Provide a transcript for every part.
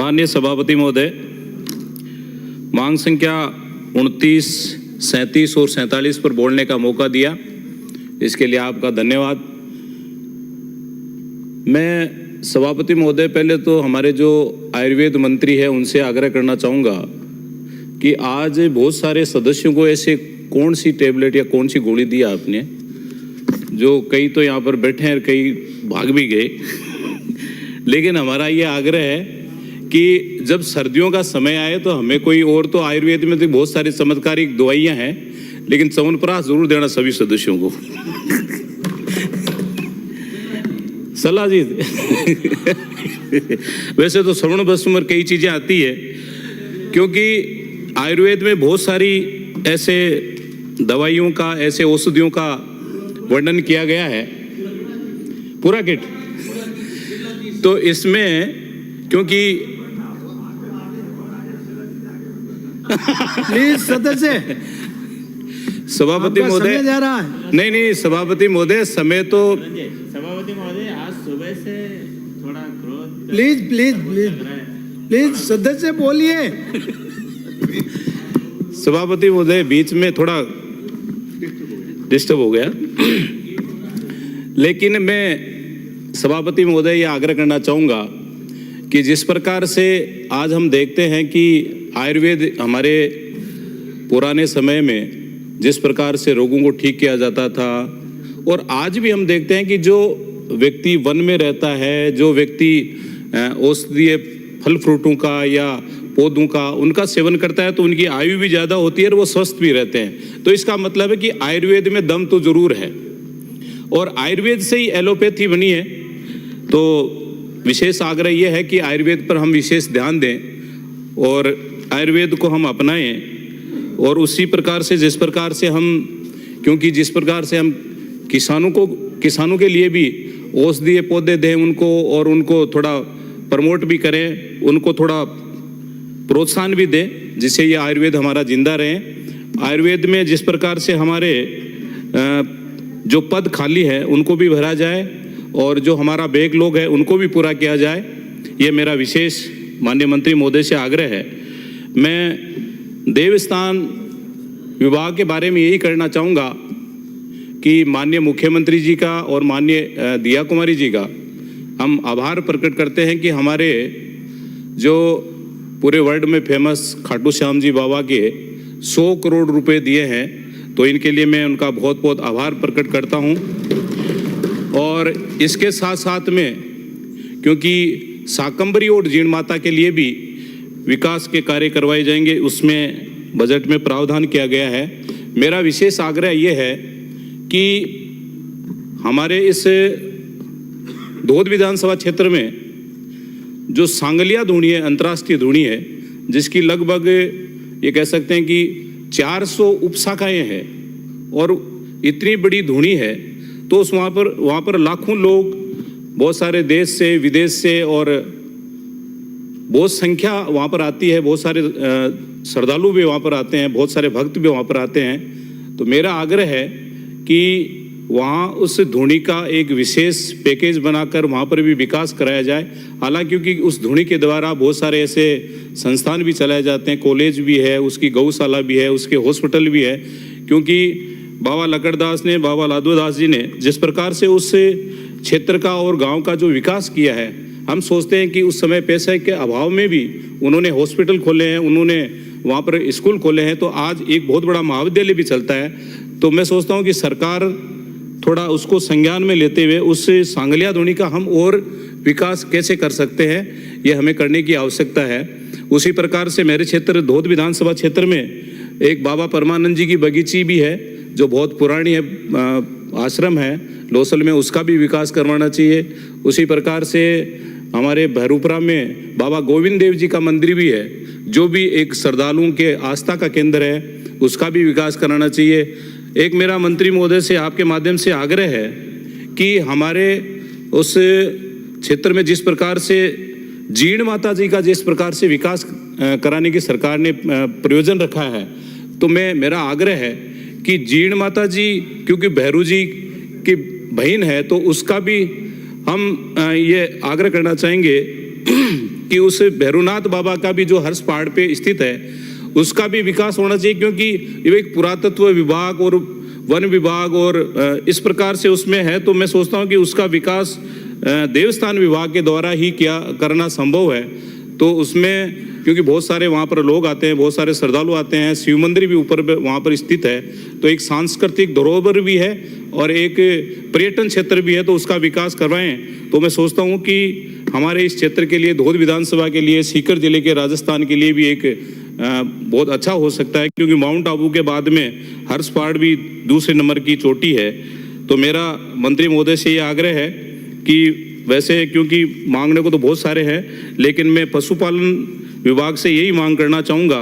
माननीय सभापति महोदय, मांग संख्या 29, 37 और 47 पर बोलने का मौका दिया, इसके लिए आपका धन्यवाद। मैं सभापति महोदय पहले तो हमारे जो आयुर्वेद मंत्री हैं उनसे आग्रह करना चाहूँगा कि आज बहुत सारे सदस्यों को ऐसे कौन सी टेबलेट या कौन सी गोली दी आपने, जो कई तो यहाँ पर बैठे हैं और कई भाग भी गए। लेकिन हमारा ये आग्रह है कि जब सर्दियों का समय आए तो हमें कोई और, तो आयुर्वेद में तो बहुत सारी चमत्कारिक दवाइयाँ हैं, लेकिन च्यवनप्राश जरूर देना सभी सदस्यों को। सलाह जी। वैसे तो श्रवण भस्म और कई चीज़ें आती है, क्योंकि आयुर्वेद में बहुत सारी ऐसे दवाइयों का, ऐसे औषधियों का वर्णन किया गया है, पूरा किट। तो इसमें क्योंकि प्लीज सदस्य, सभापति महोदय जा रहा है। नहीं सभापति महोदय, समय तो सभापति महोदय आज सुबह से थोड़ा क्रोध। प्लीज प्लीज प्लीज प्लीज सदस्य बोलिए। सभापति महोदय बीच में थोड़ा डिस्टर्ब हो गया, लेकिन मैं सभापति महोदय ये आग्रह करना चाहूँगा कि जिस प्रकार से आज हम देखते हैं कि आयुर्वेद हमारे पुराने समय में जिस प्रकार से रोगों को ठीक किया जाता था, और आज भी हम देखते हैं कि जो व्यक्ति वन में रहता है, जो व्यक्ति औषधीय फल फ्रूटों का या पौधों का उनका सेवन करता है, तो उनकी आयु भी ज़्यादा होती है और वो स्वस्थ भी रहते हैं। तो इसका मतलब है कि आयुर्वेद में दम तो जरूर है, और आयुर्वेद से ही एलोपैथी बनी है। तो विशेष आग्रह यह है कि आयुर्वेद पर हम विशेष ध्यान दें और आयुर्वेद को हम अपनाएं, और उसी प्रकार से जिस प्रकार से हम, क्योंकि जिस प्रकार से हम किसानों के लिए भी औषधीय पौधे दें उनको, और उनको थोड़ा प्रमोट भी करें, उनको थोड़ा प्रोत्साहन भी दें, जिससे ये आयुर्वेद हमारा जिंदा रहे। आयुर्वेद में जिस प्रकार से हमारे जो पद खाली है उनको भी भरा जाए, और जो हमारा बैकलॉग है उनको भी पूरा किया जाए, ये मेरा विशेष माननीय मंत्री महोदय से आग्रह है। मैं देवस्थान विभाग के बारे में यही कहना चाहूँगा कि माननीय मुख्यमंत्री जी का और माननीय दिया कुमारी जी का हम आभार प्रकट करते हैं कि हमारे जो पूरे वर्ल्ड में फेमस खाटू श्याम जी बाबा के 100 करोड़ रुपए दिए हैं, तो इनके लिए मैं उनका बहुत बहुत आभार प्रकट करता हूं। और इसके साथ साथ में, क्योंकि शाकंभरी और जीण माता के लिए भी विकास के कार्य करवाए जाएंगे, उसमें बजट में प्रावधान किया गया है। मेरा विशेष आग्रह यह है कि हमारे इस धोद विधानसभा क्षेत्र में जो सांगलिया धूनी है, अंतर्राष्ट्रीय धूनी है, जिसकी लगभग ये कह सकते हैं कि 400 उपशाखाएं हैं और इतनी बड़ी धूनी है, तो उस वहाँ पर लाखों लोग बहुत सारे देश से, विदेश से, और बहुत संख्या वहाँ पर आती है, बहुत सारे श्रद्धालु भी वहाँ पर आते हैं, बहुत सारे भक्त भी वहाँ पर आते हैं। तो मेरा आग्रह है कि वहाँ उस धूनी का एक विशेष पैकेज बनाकर वहाँ पर भी विकास कराया जाए। हालांकि क्योंकि उस धूनी के द्वारा बहुत सारे ऐसे संस्थान भी चलाए जाते हैं, कॉलेज भी है, उसकी गौशाला भी है, उसके हॉस्पिटल भी है। क्योंकि बाबा लकड़दास ने, बाबा लादोदास जी ने जिस प्रकार से उस क्षेत्र का और गाँव का जो विकास किया है, हम सोचते हैं कि उस समय पैसे के अभाव में भी उन्होंने हॉस्पिटल खोले हैं, उन्होंने वहाँ पर स्कूल खोले हैं, तो आज एक बहुत बड़ा महाविद्यालय भी चलता है। तो मैं सोचता हूँ कि सरकार थोड़ा उसको संज्ञान में लेते हुए उस सांगलिया धूनी का हम और विकास कैसे कर सकते हैं, ये हमें करने की आवश्यकता है। उसी प्रकार से मेरे क्षेत्र धोद विधानसभा क्षेत्र में एक बाबा परमानंद जी की बगीची भी है, जो बहुत पुरानी है, आश्रम है लोसल में, उसका भी विकास करवाना चाहिए। उसी प्रकार से हमारे भैरूपुरा में बाबा गोविंद देव जी का मंदिर भी है, जो भी एक श्रद्धालुओं के आस्था का केंद्र है, उसका भी विकास कराना चाहिए। एक मेरा मंत्री महोदय से आपके माध्यम से आग्रह है कि हमारे उस क्षेत्र में जिस प्रकार से जीण माता जी का जिस प्रकार से विकास कराने की सरकार ने प्रयोजन रखा है, तो मेरा आग्रह है कि जीण माता जी, क्योंकि भैरू जी की बहन है, तो उसका भी हम ये आग्रह करना चाहेंगे कि उस भैरवनाथ बाबा का भी जो हर्ष पहाड़ पे स्थित है उसका भी विकास होना चाहिए, क्योंकि ये एक पुरातत्व विभाग और वन विभाग और इस प्रकार से उसमें है। तो मैं सोचता हूँ कि उसका विकास देवस्थान विभाग के द्वारा ही करना संभव है। तो उसमें क्योंकि बहुत सारे वहाँ पर लोग आते हैं, बहुत सारे श्रद्धालु आते हैं, शिव मंदिर भी ऊपर वहाँ पर स्थित है, तो एक सांस्कृतिक धरोहर भी है और एक पर्यटन क्षेत्र भी है, तो उसका विकास करवाएं। तो मैं सोचता हूँ कि हमारे इस क्षेत्र के लिए, धौद विधानसभा के लिए, सीकर जिले के राजस्थान के लिए भी एक बहुत अच्छा हो सकता है, क्योंकि माउंट आबू के बाद में हर्ष पहाड़ भी दूसरे नंबर की चोटी है। तो मेरा मंत्री महोदय से ये आग्रह है कि वैसे क्योंकि मांगने को तो बहुत सारे हैं, लेकिन मैं पशुपालन विभाग से यही मांग करना चाहूँगा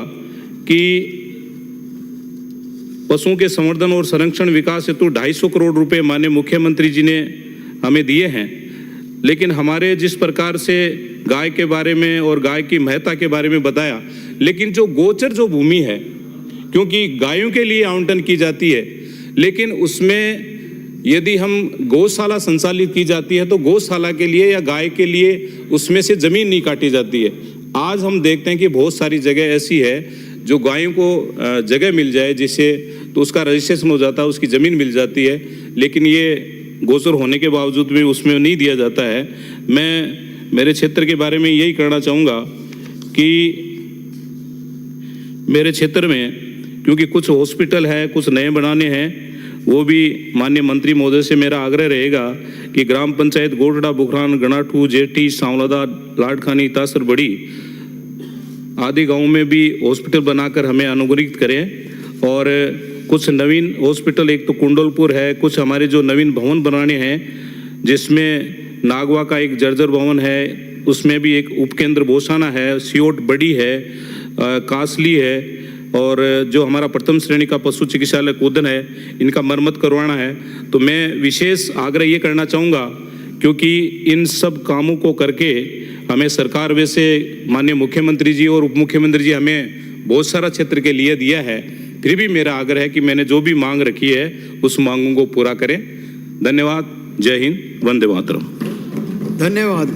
कि पशुओं के संवर्धन और संरक्षण विकास हेतु 250 करोड़ रुपए माननीय मुख्यमंत्री जी ने हमें दिए हैं, लेकिन हमारे जिस प्रकार से गाय के बारे में और गाय की महत्ता के बारे में बताया, लेकिन जो गोचर जो भूमि है, क्योंकि गायों के लिए आवंटन की जाती है, लेकिन उसमें यदि हम गौशाला संचालित की जाती है तो गौशाला के लिए या गाय के लिए उसमें से जमीन नहीं काटी जाती है। आज हम देखते हैं कि बहुत सारी जगह ऐसी है जो गायों को जगह मिल जाए जिससे, तो उसका रजिस्ट्रेशन हो जाता है, उसकी ज़मीन मिल जाती है, लेकिन ये गोचर होने के बावजूद भी उसमें नहीं दिया जाता है। मैं मेरे क्षेत्र के बारे में यही कहना चाहूँगा कि मेरे क्षेत्र में क्योंकि कुछ हॉस्पिटल है, कुछ नए बनाने हैं, वो भी माननीय मंत्री महोदय से मेरा आग्रह रहेगा कि ग्राम पंचायत गोटड़ा, बुखरान, गणाठू, जेठी, सांवलादा, लाडखानी, तासर बड़ी आदि गांवों में भी हॉस्पिटल बनाकर हमें अनुग्रहित करें। और कुछ नवीन हॉस्पिटल, एक तो कुंडलपुर है, कुछ हमारे जो नवीन भवन बनाने हैं, जिसमें नागवा का एक जर्जर भवन है, उसमें भी एक उपकेंद्र बोसाना है, सियोट बड़ी है, कासली है, और जो हमारा प्रथम श्रेणी का पशु चिकित्सालय कोदन है, इनका मरम्मत करवाना है। तो मैं विशेष आग्रह ये करना चाहूँगा, क्योंकि इन सब कामों को करके हमें सरकार, वैसे माननीय मुख्यमंत्री जी और उप मुख्यमंत्री जी हमें बहुत सारा क्षेत्र के लिए दिया है, फिर भी मेरा आग्रह है कि मैंने जो भी मांग रखी है उस मांगों को पूरा करें। धन्यवाद। जय हिंद, वंदे मातरम। धन्यवाद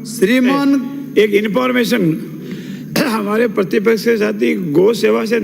श्रीमान। एक इन्फॉर्मेशन, हमारे प्रतिपक्ष के साथी गौ सेवा से